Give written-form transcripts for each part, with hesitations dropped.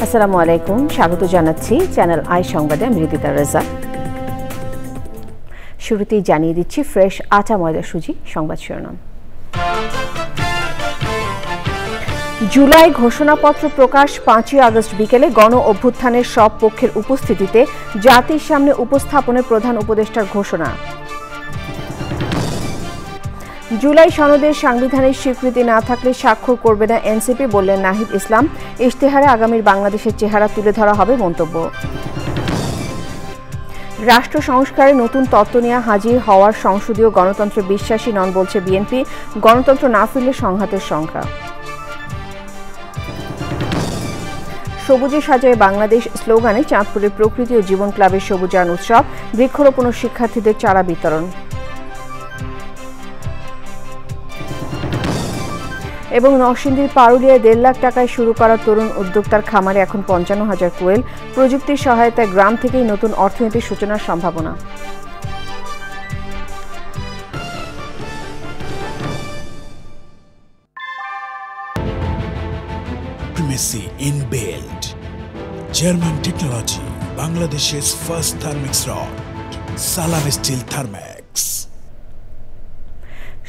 আসসালামু আলাইকুম, স্বাগত জানাচ্ছি চ্যানেল আই সংবাদে। আমি রিদিতা রেজা। শুরুতেই জানিয়ে দিচ্ছি ফ্রেশ আটা ময়দা সুজি সংবাদ শিরোনাম। জুলাই ঘোষণাপত্র প্রকাশ 5ই আগস্ট বিকেলে গণ অভ্যুত্থানের সব পক্ষের উপস্থিতিতে জাতির সামনে উপস্থাপনের প্রধান উপদেষ্টার ঘোষণা। জুলাই সনদের সাংবিধানিক স্বীকৃতি না থাকলে স্বাক্ষর করবে না এনসিপি, বললেন নাহিদ ইসলাম। ইশতেহারে আগামীর বাংলাদেশের চেহারা তুলে ধরা হবে মন্তব্য। রাষ্ট্র সংস্কারে নতুন তত্ত্ব নিয়ে হাজির হওয়ার সংসদীয় গণতন্ত্রে বিশ্বাসী নন, বলছে বিএনপি। গণতন্ত্র না ফিরলে সংঘাতের সংখ্যা। সবুজে সাজায় বাংলাদেশ স্লোগানে চাঁদপুরের প্রকৃতি ও জীবন ক্লাবের সবুজায়ন উৎসব, বৃক্ষরোপণ ও শিক্ষার্থীদের চারা বিতরণ। এবং নরসিংদীর পারুলিয়ায় 1.5 লাখ টাকায় শুরু করা তরুণ উদ্যোক্তার খামারে এখন 55,000 কোয়েল। প্রযুক্তির সহায়তায় গ্রাম থেকেই নতুন অর্থনীতির সূচনার সম্ভাবনা। Primacy in build. German technology, Bangladesh's first Thermix rod. Salam Steel Thermax.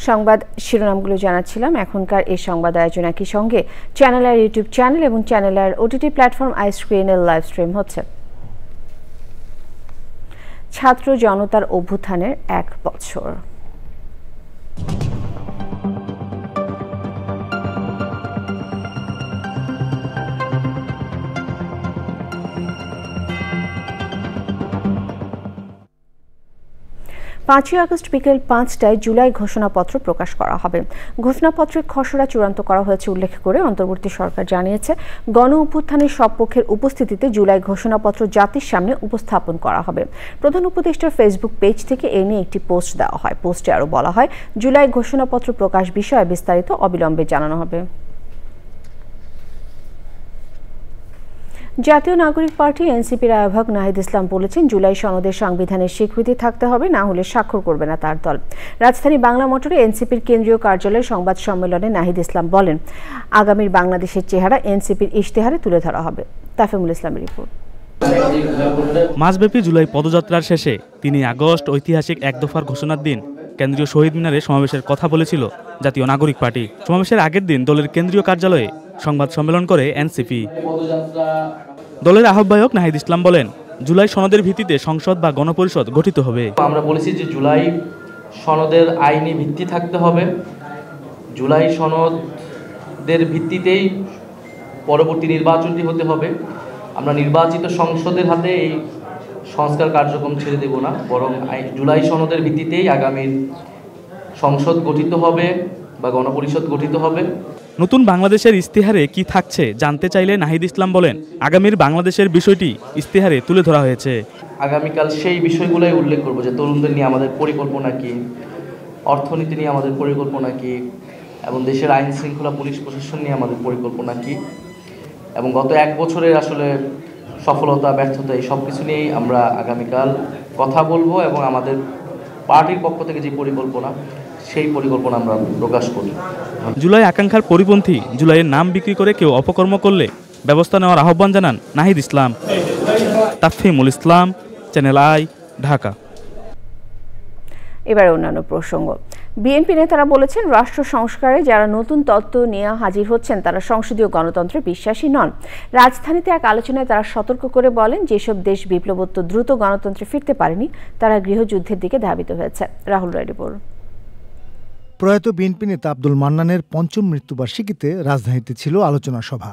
সংবাদ শিরোনামগুলো জানাচ্ছিলাম। এখনকার এই সংবাদ আয়োজন একই সঙ্গে চ্যানেলের ইউটিউব চ্যানেল এবং চ্যানেলের ওটিটি প্ল্যাটফর্ম আইস্ক্রিনের লাইভ স্ট্রিম হচ্ছে। ছাত্র জনতার অভ্যুত্থানের 1 বছর। 5ই আগস্ট বিকেল 5টায় জুলাই ঘোষণাপত্র প্রকাশ করা হবে। ঘোষণাপত্রের খসড়া চূড়ান্ত করা হয়েছে উল্লেখ করে অন্তর্বর্তী সরকার জানিয়েছে, গণ অভ্যুত্থানের সব পক্ষের উপস্থিতিতে জুলাই ঘোষণাপত্র জাতির সামনে উপস্থাপন করা হবে। প্রধান উপদেষ্টার ফেসবুক পেজ থেকে এ নিয়ে একটি পোস্ট দেওয়া হয়। পোস্টে আরও বলা হয়, জুলাই ঘোষণাপত্র প্রকাশ বিষয়ে বিস্তারিত অবিলম্বে জানানো হবে। জাতীয় নাগরিক পার্টি এনসিপির আহ্বায়ক নাহিদ ইসলাম বলেছেন, জুলাই সনদের সাংবিধানিক স্বীকৃতি থাকতে হবে, না হলে স্বাক্ষর করবে না তার দল। রাজধানী বাংলা মোটরে এনসিপির কেন্দ্রীয় কার্যালয়ে সংবাদ সম্মেলনে নাহিদ ইসলাম বলেন, আগামীর বাংলাদেশের চেহারা এনসিপির ইশতেহারে তুলে ধরা হবে। তাফিমুল ইসলামের রিপোর্ট। মাসব্যাপী জুলাই পদযাত্রার শেষে 3 আগস্ট ঐতিহাসিক 1 দফার ঘোষণার দিন কেন্দ্রীয় শহীদ মিনারে সমাবেশের কথা বলেছিল জাতীয় নাগরিক পার্টি। সমাবেশের আগের দিন দলের কেন্দ্রীয় কার্যালয়ে সংবাদ সম্মেলন করে এনসিপি। দলের আহ্বায়ক নাহিদ ইসলাম বলেন, জুলাই সনদের ভিত্তিতে সংসদ বা গণপরিষদ গঠিত হবে। আমরা বলেছি যে জুলাই সনদের আইনি ভিত্তি থাকতে হবে। জুলাই সনদের ভিত্তিতেই পরবর্তী নির্বাচনটি হতে হবে। আমরা নির্বাচিত সংসদের হাতে এই সংস্কার কার্যক্রম ছেড়ে দেব না, বরং জুলাই সনদের ভিত্তিতেই আগামীর সংসদ গঠিত হবে বা গণপরিষদ গঠিত হবে। নতুন বাংলাদেশের ইশতেহারে কি থাকছে জানতে চাইলে নাহিদ ইসলাম বলেন, আগামীর বাংলাদেশের বিষয়টি ইশতেহারে তুলে ধরা হয়েছে। আগামীকাল সেই বিষয়গুলোই উল্লেখ করব, যে তরুণদের নিয়ে আমাদের পরিকল্পনা কি, অর্থনীতি নিয়ে আমাদের পরিকল্পনা কি, এবং দেশের আইন শৃঙ্খলা পুলিশ প্রশাসন নিয়ে আমাদের পরিকল্পনা কি, এবং গত 1 বছরের আসলে সফলতা ব্যর্থতা এই সব কিছু নিয়েই আমরা আগামীকাল কথা বলবো, এবং আমাদের পার্টির পক্ষ থেকে যে পরিকল্পনা সেই পরিকল্পনা আমরা প্রকাশ করি। জুলাই আকাঙ্ক্ষার পরিপন্থী জুলাইয়ের নাম বিক্রি করে কেউ অপকর্ম করলে ব্যবস্থা নেওয়ার আহ্বান জানান নাহিদ ইসলাম। তাফিমুল ইসলাম, চ্যানেল আই, ঢাকা। এবার অন্যান্য প্রসঙ্গ। বিএনপি নেতারা বলেছেন, রাষ্ট্র সংস্কারে যারা নতুন তত্ত্ব নিয়ে হাজির হচ্ছেন তারা সংসদীয় গণতন্ত্রে বিশ্বাসী নন। রাজধানীতে এক আলোচনায় তারা সতর্ক করে বলেন, যেসব দেশ বিপ্লবোত্তর দ্রুত গণতন্ত্রে ফিরতে পারেনি তারা গৃহযুদ্ধের দিকে ধাবিত হয়েছে। রাহুল রায় রিপোর্ট। প্রয়াত বিএনপি নেতা আব্দুল মান্নানের 5ম মৃত্যুবার্ষিকীতে রাজধানীতে ছিল আলোচনা সভা।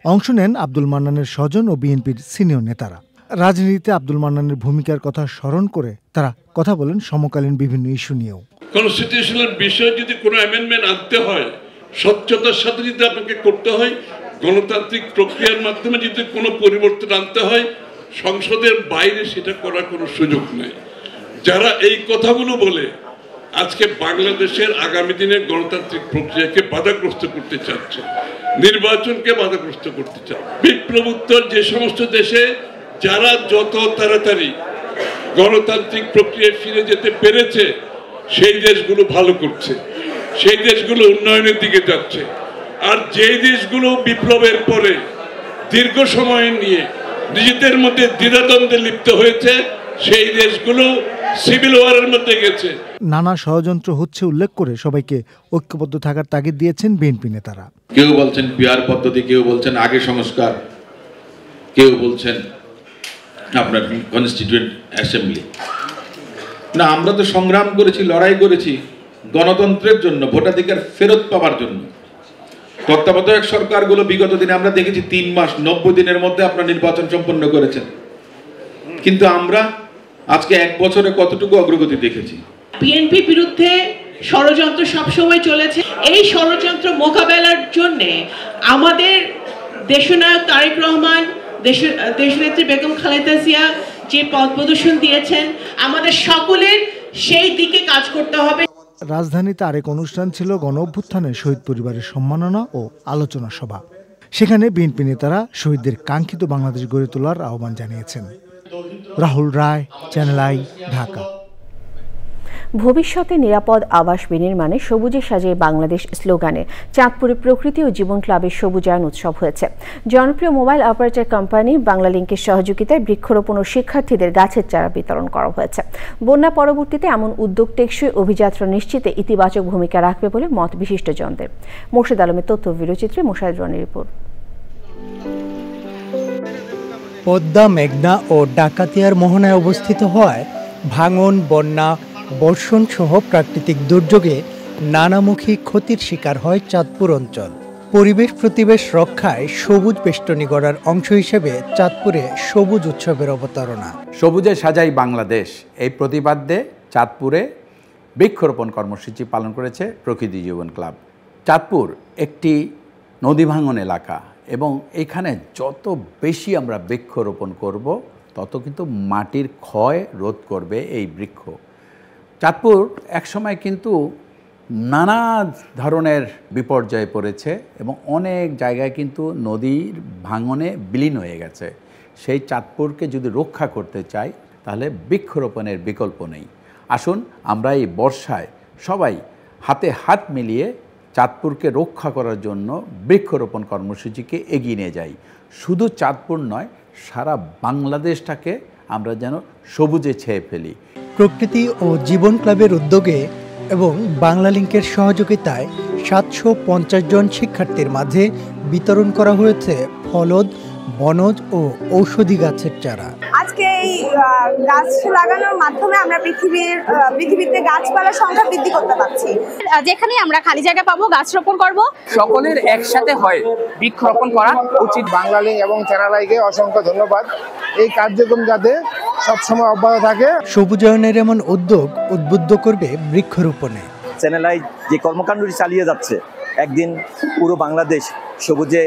অংশ নেন আব্দুল মান্নানের স্বজন ও বিএনপির সিনিয়র নেতারা। রাজনীতিতে আব্দুল মান্নানের ভূমিকার কথা স্মরণ করে তারা কথা বলেন সমকালীন বিভিন্ন ইস্যু নিয়েও। কনস্টিটিউশনাল বিষয়ে যদি কোনো অ্যামেন্ডমেন্ট আনতে হয়, স্বচ্ছতার সাথে যদি আপনাকে করতে হয়, গণতান্ত্রিক প্রক্রিয়ার মাধ্যমে যদি কোনো পরিবর্তন আনতে হয়, সংসদের বাইরে সেটা করার কোনো সুযোগ নেই। যারা এই কথাগুলো বলে আজকে বাংলাদেশের আগামী দিনের গণতান্ত্রিক প্রক্রিয়াকে বাধাগ্রস্ত করতে চাচ্ছে, নির্বাচনকে বাধাগ্রস্ত করতে চাচ্ছে। বিপ্লবোত্তর যে সমস্ত দেশে যারা যত তাড়াতাড়ি গণতান্ত্রিক প্রক্রিয়ায় ফিরে যেতে পেরেছে সেই দেশগুলো ভালো করছে, সেই দেশগুলো উন্নয়নের দিকে যাচ্ছে। আর যে দেশগুলো বিপ্লবের পরে দীর্ঘ সময় নিয়ে নিজেদের মধ্যে দ্বিধাদ্বন্দ্বে লিপ্ত হয়েছে, সেই দেশগুলো সিভিল ওয়ারের মধ্যে গেছে। নানা ষড়যন্ত্র হচ্ছে উল্লেখ করে সবাইকে ঐক্যবদ্ধ থাকার তাগিদ দিয়েছেন বিএনপি নেতারা। কেউ বলছেন পিআর পদ্ধতি, কেউ বলছেন আগে সংস্কার, কেউ বলছেন আপনার কনস্টিটিউয়েন্ট অ্যাসেম্বলি। না, আমরা তো সংগ্রাম করেছি, লড়াই করেছি গণতন্ত্রের জন্য, ভোটাধিকার ফেরত পাওয়ার জন্য। তত্ত্বাবধায়ক সরকারগুলো বিগত দিনে আমরা দেখেছি 3 মাস 90 দিনের মধ্যে আপনার নির্বাচন সম্পন্ন করেছেন, কিন্তু আমরা আজকে 1 বছরে কতটুকু অগ্রগতি দেখেছি। বিএনপি বিরুদ্ধে ষড়যন্ত্র সবসময় চলেছে। এই ষড়যন্ত্র মোকাবেলার জন্য আমাদের দেশনায়ক তারেক রহমান, দেশনেত্রী বেগম খালেদা জিয়া যে পথ প্রদর্শন দিয়েছেন, আমাদের সকলের সেই দিকে কাজ করতে হবে। রাজধানীতে আরেক অনুষ্ঠান ছিল গণ অভ্যুত্থানে শহীদ পরিবারের সম্মাননা ও আলোচনা সভা। সেখানে বিএনপি নেতারা শহীদদের কাঙ্ক্ষিত বাংলাদেশ গড়ে তোলার আহ্বান জানিয়েছেন। রাহুল রায়, চ্যানেল আই, ঢাকা। ভবিষ্যতে নিরাপদ আবাস বিনির্মাণে সবুজে সাজিয়ে বাংলাদেশ স্লোগানে চাঁদপুরে প্রকৃতি ও জীবন ক্লাবের সবুজায়ন উৎসব হয়েছে। জনপ্রিয় মোবাইল অপারেটর কোম্পানি বাংলালিংকের সহযোগিতায় বৃক্ষরোপণ ও শিক্ষার্থীদের গাছের চারা বিতরণ করা হয়েছে। বন্যা পরবর্তীতে এমন উদ্যোগ টেকসই অভিযাত্রা নিশ্চিতে ইতিবাচক ভূমিকা রাখবে বলে মত বিশিষ্টজনদের। মোর্শেদ আলমের তথ্য ভিডিওচিত্রে মোশাহিদ রনির রিপোর্ট। পদ্মা, মেঘনা ও ডাকাতিয়ার মোহনায় অবস্থিত হওয়ায় ভাঙন, বন্যা, বর্ষণ সহ প্রাকৃতিক দুর্যোগে নানামুখী ক্ষতির শিকার হয় চাঁদপুর অঞ্চল। পরিবেশ প্রতিবেশ রক্ষায় সবুজ বেষ্টনী গড়ার অংশ হিসেবে চাঁদপুরে সবুজ উৎসবের অবতারণা। সবুজে সাজাই বাংলাদেশ এই প্রতিপাদ্যে চাঁদপুরে বৃক্ষরোপণ কর্মসূচি পালন করেছে প্রকৃতি জীবন ক্লাব। চাঁদপুর একটি নদী ভাঙন এলাকা এবং এখানে যত বেশি আমরা বৃক্ষরোপণ করব তত কিন্তু মাটির ক্ষয় রোধ করবে এই বৃক্ষ। চাঁদপুর একসময় কিন্তু নানা ধরনের বিপর্যয়ে পড়েছে এবং অনেক জায়গায় কিন্তু নদীর ভাঙনে বিলীন হয়ে গেছে। সেই চাঁদপুরকে যদি রক্ষা করতে চাই তাহলে বৃক্ষরোপণের বিকল্প নেই। আসুন আমরা এই বর্ষায় সবাই হাতে হাত মিলিয়ে চাঁদপুরকে রক্ষা করার জন্য বৃক্ষরোপণ কর্মসূচিকে এগিয়ে নিয়ে যাই। শুধু চাঁদপুর নয়, সারা বাংলাদেশটাকে আমরা যেন সবুজে ছেয়ে ফেলি। প্রকৃতি ও জীবন ক্লাবের উদ্যোগে এবং বাংলালিংকের সহযোগিতায় 750 জন শিক্ষার্থীর মাঝে বিতরণ করা হয়েছে ফলদ, বনজ ও ঔষধি গাছের চারা। আজকে এই গাছ লাগানোর মাধ্যমে আমরা পৃথিবীতে গাছপালার সংখ্যা বৃদ্ধি করতে পারছি। যেখানে আমরা খালি জায়গা পাবো গাছ রোপণ করব। সকলের একসাথে হয় বৃক্ষরোপণ করা উচিত। বাংলালিংক এবং চ্যানেল আইকে অসংখ্য ধন্যবাদ। এই কার্যক্রম যাতে সবসময় অব্যাহত থাকে। সবুজায়নের এমন উদ্যোগ উদ্বুদ্ধ করবে বৃক্ষরোপণে। চ্যানেল আই যে কর্মকাণ্ডটি চালিয়ে যাচ্ছে, একদিন পুরো বাংলাদেশ সবুজে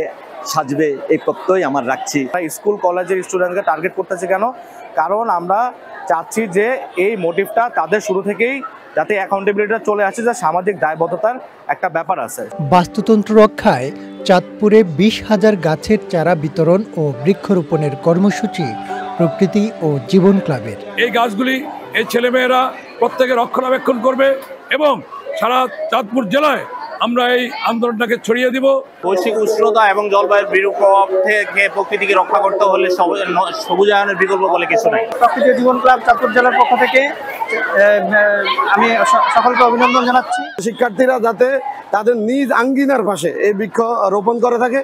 সাজবে এই প্রত্যয় আমার রাখছি। স্কুল কলেজের স্টুডেন্টকে টার্গেট করতেছে কেন? কারণ আমরা চাচ্ছি যে এই মোটিভটা তাদের শুরু থেকেই যাতে অ্যাকাউন্টেবিলিটিটা চলে আসে, যে সামাজিক দায়বদ্ধতার একটা ব্যাপার আছে। বাস্তুতন্ত্র রক্ষায় চাঁদপুরে 20,000 গাছের চারা বিতরণ ও বৃক্ষরোপণের কর্মসূচি প্রকৃতি ও জীবন ক্লাবের। এই গাছগুলি এই ছেলেমেয়েরা প্রত্যেকে রক্ষণাবেক্ষণ করবে এবং সারা চাঁদপুর জেলায় আমরা এই আন্দোলনটাকে ছড়িয়ে দিব। বৈশ্বিক উষ্ণতা এবং জলবায়ুর বিরূপ প্রভাব থেকে প্রকৃতিকে রক্ষা করতে হলে সবুজায়নের বিকল্প বলে কিছু নাই। প্রকৃতি জীবন ক্লাব চাঁদপুর জেলার পক্ষ থেকে আমি সকলকে অভিনন্দন জানাচ্ছি। শিক্ষার্থীরা যাতে তাদের নিজ আঙ্গিনার পাশে এই বৃক্ষ রোপণ করে থাকে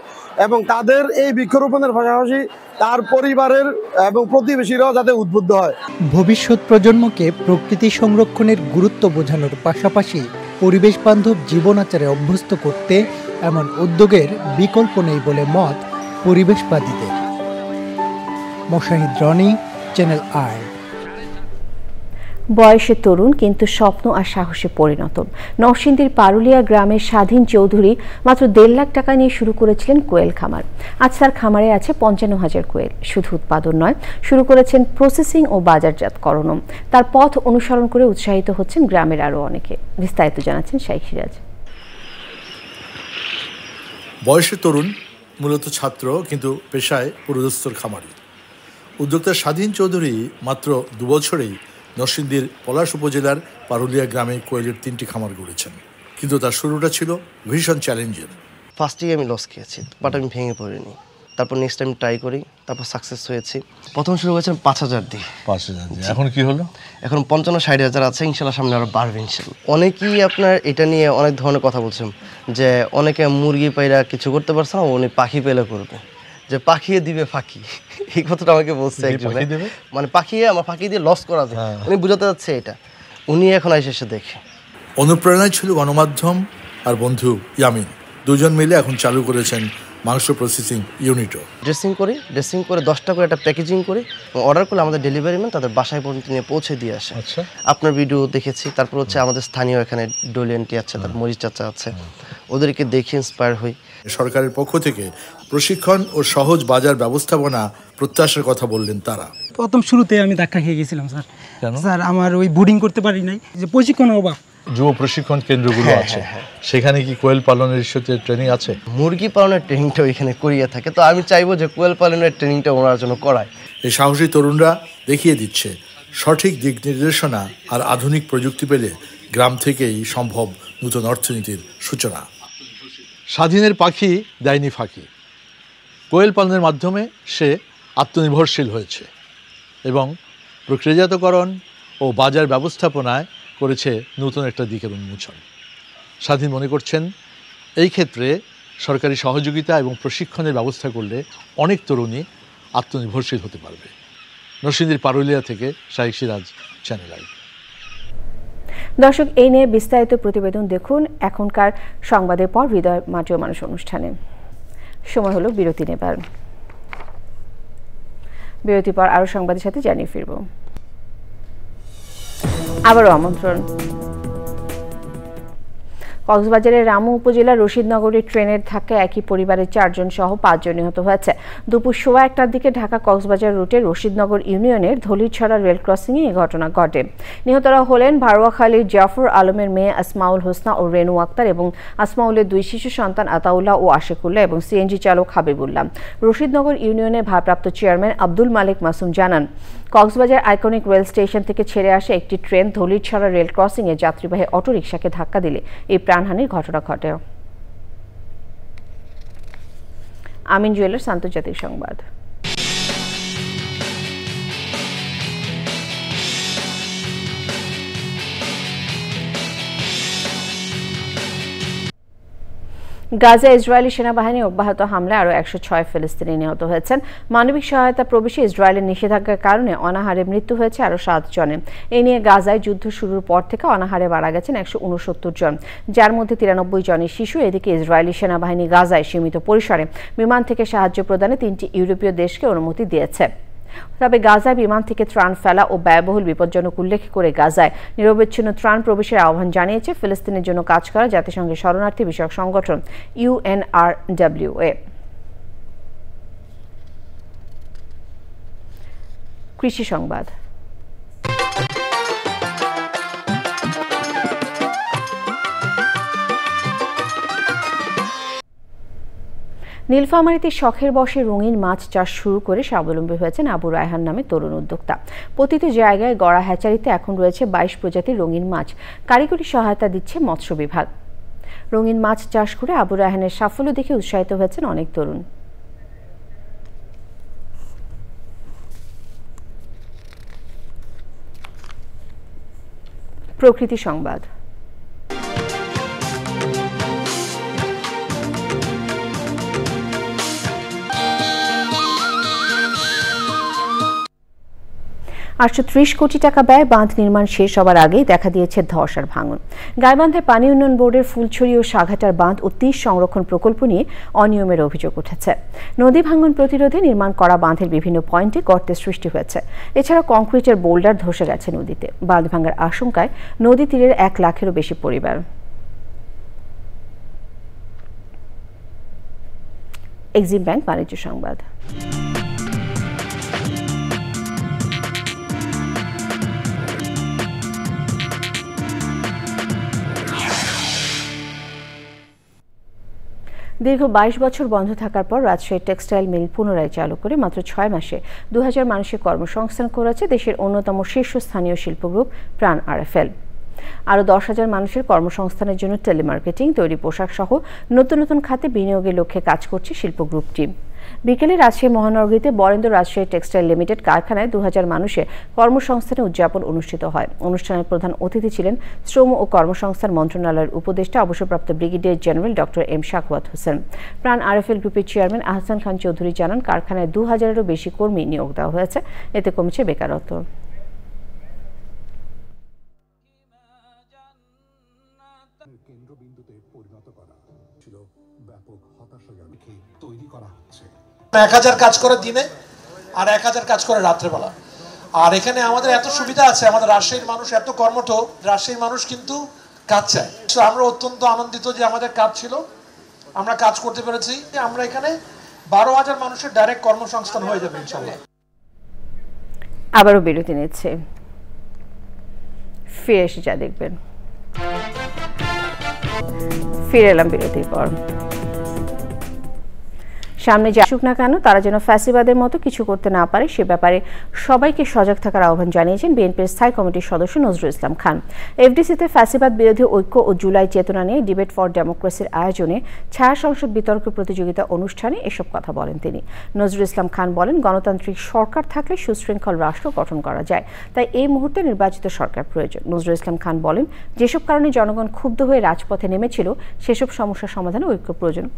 এবং তাদের এই বৃক্ষরোপণের পাশাপাশি তার পরিবারের এবং প্রতিবেশীরাও যাতে উদ্বুদ্ধ হয়। ভবিষ্যৎ প্রজন্মকে প্রকৃতি সংরক্ষণের গুরুত্ব বোঝানোর পাশাপাশি পরিবেশ বান্ধব জীবনাচারে অভ্যস্ত করতে এমন উদ্যোগের বিকল্প নেই বলে মত পরিবেশবাদীদের। Moshahid Rony, channel I. বয়সে তরুণ কিন্তু স্বপ্ন আর সাহসে পরিণত নরসিংদীর পারুলিয়া গ্রামের স্বাধীন চৌধুরী মাত্র 1.5 লাখ টাকা নিয়ে শুরু করেছিলেন কোয়েল খামার। আজ তার খামারে আছে 55,000 কোয়েল। শুধু উৎপাদন নয়, শুরু করেছেন প্রসেসিং ও বাজারজাতকরণও। তার পথ অনুসরণ করে উৎসাহিত হচ্ছেন গ্রামের আরও অনেকে। বিস্তারিত জানাচ্ছেন শাইখ সিরাজ। বয়সে তরুণ, মূলত ছাত্র কিন্তু পেশায় পুরোদস্তুর খামারি। উদ্যোক্তা স্বাধীন চৌধুরী মাত্র 2 বছরেই নরসিংদীর পলাশ উপজেলার পারুলিয়া গ্রামে কোয়েলের 3টি খামার গড়েছেন, কিন্তু তার শুরুটা ছিল ভীষণ চ্যালেঞ্জের। ফার্স্টে আমি লস খেয়েছি, বাট আমি ভেঙে পড়িনি। তারপর নেক্সট টাইম ট্রাই করি, তারপর সাকসেস হয়েছি। প্রথম শুরু হয়েছে 5,000 দিয়ে। 5,000 দিয়ে। এখন কি হলো? এখন 55-60,000 আছে, ইনশাল্লাহ সামনে আরো বাড়বে ইনশাল্লাহ। অনেকেই আপনার এটা নিয়ে অনেক ধরনের কথা বলছেন, যে অনেকে মুরগি পাইরা কিছু করতে পারছে না, উনি পাখি পেলে করবে, যে পাখিয়ে দিবে ফাঁকি, এই কথাটা আমাকে বলছে একজন, মানে পাখিয়ে আমার ফাঁকি দিয়ে লস করা যায়, উনি বুঝাতে যাচ্ছে এটা, উনি এখন এসে দেখে। অনুপ্রেরণায় ছিল গণমাধ্যম আর বন্ধু ইয়ামিন, দুজন মিলে এখন চালু করেছেন মাংস প্রসেসিং ইউনিটও। ড্রেসিং করে 10টা করে একটা প্যাকেজিং করে অর্ডার করলে আমাদের ডেলিভারি ম্যান তাদের বাসায় পর্যন্ত নিয়ে পৌঁছে দিয়ে আসে। আপনার ভিডিও দেখেছি, তারপর হচ্ছে আমাদের স্থানীয় এখানে ডলিয়ান্টি আছে, তার মরিচ চাচা আছে, ওদেরকে দেখে ইন্সপায়ার হই। সরকারের পক্ষ থেকে প্রশিক্ষণ ও সহজ বাজার ব্যবস্থাপনা প্রত্যাশার কথা বললেন তারা। প্রথম শুরুতে আমি ধাক্কা খেয়ে গেছিলাম স্যার। স্যার আমার ওই বোর্ডিং করতে পারি নাই, যে প্রশিক্ষণের অভাব। যুব প্রশিক্ষণ কেন্দ্রগুলো আছে, সেখানে কি কোয়েল পালনের সাথে ট্রেনিং আছে? মুরগি পালনের ট্রেনিংটা ওইখানে করিয়ে থাকে, তো আমি চাইবো যে কোয়েল পালনের ট্রেনিংটা ওনার জন্য করায়। এই সাহসী তরুণরা দেখিয়ে দিচ্ছে সঠিক দিক নির্দেশনা আর আধুনিক প্রযুক্তি পেলে গ্রাম থেকেই সম্ভব নতুন অর্থনীতির সূচনা। স্বাধীনের পাখি দেয়নি ফাঁকি, কোয়েল পালনের মাধ্যমে সে আত্মনির্ভরশীল হয়েছে এবং প্রক্রিয়াজাতকরণ ও বাজার ব্যবস্থাপনায় করেছে নতুন একটা দিকের উন্মোচন। স্বাধীন মনে করছেন এই ক্ষেত্রে সরকারি সহযোগিতা এবং প্রশিক্ষণের ব্যবস্থা করলে অনেক তরুণী আত্মনির্ভরশীল হতে পারবে। নরসিংদীর পারুলিয়া থেকে শাহিক সিরাজ, চ্যানেল আই। দর্শক, এই নিয়ে বিস্তারিত প্রতিবেদন দেখুন এখনকার সংবাদের পর হৃদয় মাটিও মানুষ অনুষ্ঠানে। সময় হলো বিরতি নেবার। বিরতির পর আরো সংবাদের সাথে জানিয়ে ফিরব। আবারও আমন্ত্রণ। কক্সবাজারের রামু উপজেলার রশিদনগরের ট্রেনের ধাক্কায় একই পরিবারের 4 জন সহ 5 জন নিহত হয়েছে। দুপুর 1:15টার দিকে ঢাকা কক্সবাজার রুটে রশিদনগর ইউনিয়নের ধলিছড়া রেল ক্রসিংয়ে এই ঘটনা ঘটে। নিহতরা হলেন ভারোয়াখালীর জাফর আলমের মেয়ে আসমাউল হোসনা ও রেনু আক্তার এবং আসমাউলের 2 শিশু সন্তান আতাউল্লাহ ও আশিকুল্লাহ এবং সিএনজি চালক হাবিবুল্লাহ। রশিদনগর ইউনিয়নের ভারপ্রাপ্ত চেয়ারম্যান আব্দুল মালিক মাসুম জানান, কক্সবাজার আইকনিক রেল স্টেশন থেকে ছেড়ে আসে একটি ট্রেন ধলিছড়া রেল ক্রসিংয়ে যাত্রীবাহী অটোরিকশাকে ধাক্কা দিলে এই প্রাণহানির ঘটনা ঘটে। আমিন জুয়েলার্স আন্তর্জাতিক সংবাদ। গাজা ইসরায়েলি সেনাবাহিনী অব্যাহত হামলায় আরও 106 ফিলিস্তিনি নিহত হয়েছেন। মানবিক সহায়তা প্রবেশে ইসরায়েলের নিষেধাজ্ঞার কারণে অনাহারে মৃত্যু হয়েছে আরও 7 জনের। এই নিয়ে গাজায় যুদ্ধ শুরুর পর থেকে অনাহারে মারা গেছেন 169 জন, যার মধ্যে 93 জনের শিশু। এদিকে ইসরায়েলি সেনাবাহিনী গাজায় সীমিত পরিসরে বিমান থেকে সাহায্য প্রদানে 3টি ইউরোপীয় দেশকে অনুমতি দিয়েছে। তবে গাজায় বিমান থেকে ত্রাণ ফেলা ও ব্যয়বহুল বিপজ্জনক উল্লেখ করে গাজায় নিরবচ্ছিন্ন ত্রাণ প্রবেশের আহ্বান জানিয়েছে ফিলিস্তিনের জন্য কাজ করা জাতিসংঘের শরণার্থী বিষয়ক সংগঠন UNRWA। কৃষি সংবাদ। নীলফামারীতে শখের বশে রঙিন মাছ চাষ শুরু করে স্বাবলম্বী হয়েছেন আবু রায়হান নামে তরুণ উদ্যোক্তা। প্রতিটি জায়গায় গড়া হ্যাচারিতে এখন রয়েছে 22 প্রজাতির রঙিন মাছ। কারিগরি সহায়তা দিচ্ছে মৎস্য বিভাগ। রঙিন মাছ চাষ করে আবু রায়হানের সাফল্য দেখে উৎসাহিত হয়েছেন অনেক তরুণ। প্রকৃতি সংবাদ। $830 কোটি টাকা ব্যয় বাঁধ নির্মাণ শেষ হবার আগেই দেখা দিয়েছে ধস আর ভাঙন। গাইবান্ধায় পানি উন্নয়ন বোর্ডের ফুলছড়ি ও সাঘাটার বাঁধ ও 30 সংরক্ষণ প্রকল্প নিয়ে অনিয়মের অভিযোগ উঠেছে। নদী ভাঙন প্রতিরোধে নির্মাণ করা বাঁধের বিভিন্ন পয়েন্টে গর্তের সৃষ্টি হয়েছে। এছাড়া কংক্রিটের বোল্ডার ধসে গেছে নদীতে। বাঁধ ভাঙার আশঙ্কায় নদী তীরের 1 লাখেরও বেশি পরিবার। এক্সিম ব্যাংক বাণিজ্য সংবাদ। দীর্ঘ 22 বছর বন্ধ থাকার পর রাজশাহী টেক্সটাইল মিল পুনরায় চালু করে মাত্র 6 মাসে 2000 মানুষের কর্মসংস্থান করেছে দেশের অন্যতম শীর্ষস্থানীয় শিল্প গ্রুপ প্রাণ RFL। আরও 10,000 মানুষের কর্মসংস্থানের জন্য টেলিমার্কেটিং, তৈরি পোশাক সহ নতুন নতুন খাতে বিনিয়োগের লক্ষ্যে কাজ করছে শিল্প গ্রুপটি। বিকেলে রাজশাহী মহানগরীতে বরেন্দ্র রাজশাহী টেক্সটাইল লিমিটেড কারখানায় 2000 মানুষের কর্মসংস্থানের উদযাপন অনুষ্ঠিত হয়। অনুষ্ঠানের প্রধান অতিথি ছিলেন শ্রম ও কর্মসংস্থান মন্ত্রণালয়ের উপদেষ্টা অবসরপ্রাপ্ত brigadier general doctor M Sakhawat Hossain. PRAN RFL গ্রুপের চেয়ারম্যান আহসান খান চৌধুরী জানান, কারখানায় 2000-এরও বেশি কর্মী নিয়োগ দেওয়া হয়েছে, এতে কমেছে বেকারত্ব। তৈরি করা হচ্ছে 1000 কাজ করে দিনে আর 1000 কাজ করে রাত্রেবেলা। আর এখানে আমাদের এত সুবিধা আছে, আমাদের রাজশাহীর মানুষ এত কর্মঠ, রাজশাহীর মানুষ কিন্তু কাজ চায়। আমরা অত্যন্ত আনন্দিত যে আমাদের কাজ ছিল, আমরা কাজ করতে পেরেছি। আমরা এখানে 12,000 মানুষের ডাইরেক্ট কর্মসংস্থান হয়ে যাবে ইনশাআল্লাহ। আবারও বিরতি নিচ্ছে, ফিরে এসে যা দেখবেন। ফিরে এলাম বিরতির পর। সামনে যে আসুক না কেন, তারা যেন ফ্যাসিবাদের মতো কিছু করতে না পারে সে ব্যাপারে সবাইকে সজাগ থাকার আহ্বান জানিয়েছেন বিএনপির স্থায়ী কমিটির সদস্য নজরুল ইসলাম খান। এফডিসিতে ফ্যাসিবাদ বিরোধী ঐক্য ও জুলাই চেতনা নিয়ে ডিবেট ফর ডেমোক্রেসির আয়োজনে ছায়া সংসদ বিতর্ক প্রতিযোগিতা অনুষ্ঠানে এসব কথা বলেন তিনি। নজরুল ইসলাম খান বলেন, গণতান্ত্রিক সরকার থাকলে সুশৃঙ্খল রাষ্ট্র গঠন করা যায়, তাই এই মুহূর্তে নির্বাচিত সরকার প্রয়োজন। নজরুল ইসলাম খান বলেন, যেসব কারণে জনগণ ক্ষুব্ধ হয়ে রাজপথে নেমেছিল সেসব সমস্যা সমাধানে ঐক্য প্রয়োজন।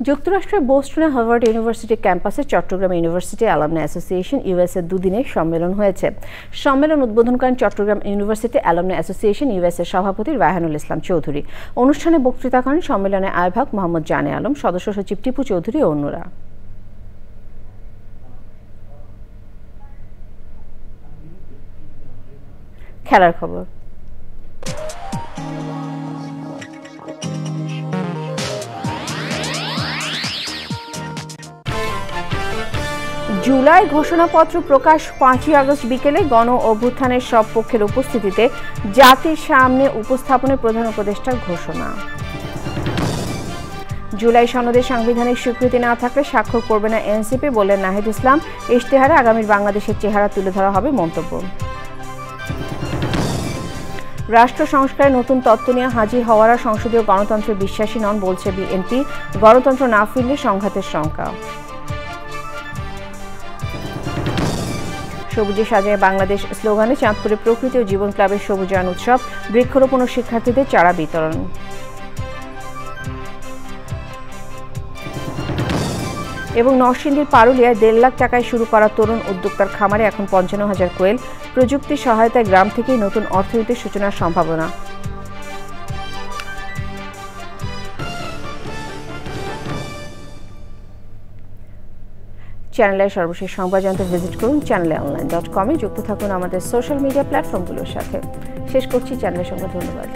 যুক্তরাষ্ট্রের বোস্টনে হার্ভার্ড ইউনিভার্সিটি ক্যাম্পাসে Chittagong university alumni association USA দুদিনের সম্মেলন হয়েছে। সম্মেলন উদ্বোধন করেন Chittagong university alumni association USA সভাপতি রায়হানুল ইসলাম চৌধুরী। অনুষ্ঠানে বক্তৃতা করেন সম্মেলনে আহ্বায়ক মোহাম্মদ জানে আলম, সদস্য সচিব টিপু চৌধুরী ও অন্যরা। খেলার খবর। জুলাই ঘোষণাপত্র প্রকাশ 5ই আগস্ট বিকেলে গণ অভ্যুত্থানের সব পক্ষের উপস্থিতিতে জাতির সামনে উপস্থাপনের প্রধান উপদেষ্টার ঘোষণা। জুলাই সনদের সাংবিধানিক স্বীকৃতি না থাকলে স্বাক্ষর করবে না এনসিপি বললেন নাহিদ ইসলাম। ইশতেহারে আগামীর বাংলাদেশের চেহারা তুলে ধরা হবে মন্তব্য। রাষ্ট্র সংস্কারের নতুন তত্ত্ব নিয়ে হাজির হওয়ারা সংসদীয় গণতন্ত্রে বিশ্বাসী নন বলছে বিএনপি। গণতন্ত্র না ফিরলে সংঘাতের শঙ্কা। সবুজে সাজায় বাংলাদেশ স্লোগানে চাঁদপুরে প্রকৃতি ও জীবন ক্লাবের সবুজায়ন উৎসব, বৃক্ষরোপণ ও শিক্ষার্থীদের চারা বিতরণ। এবং নরসিংদীর পারুলিয়ায় 1.5 লাখ টাকায় শুরু করা তরুণ উদ্যোক্তার খামারে এখন 55,000 কোয়েল। প্রযুক্তির সহায়তায় গ্রাম থেকেই নতুন অর্থনীতির সূচনার সম্ভাবনা। চ্যানেলের সর্বশেষ সংবাদ জানতে ভিজিট করুন channelonline.com-এ। যুক্ত থাকুন আমাদের সোশ্যাল মিডিয়া প্ল্যাটফর্মগুলোর সাথে। শেষ করছি চ্যানেলের সঙ্গে। ধন্যবাদ।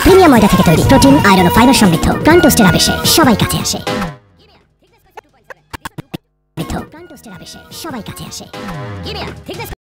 প্রিমিয়াম ময়দা থেকে তৈরি, প্রোটিন, আয়রন ও ফাইবার সমৃদ্ধ প্রাণ টোস্টের আবেশে সবাই কাছে আসে। সবাই কাছে আসে।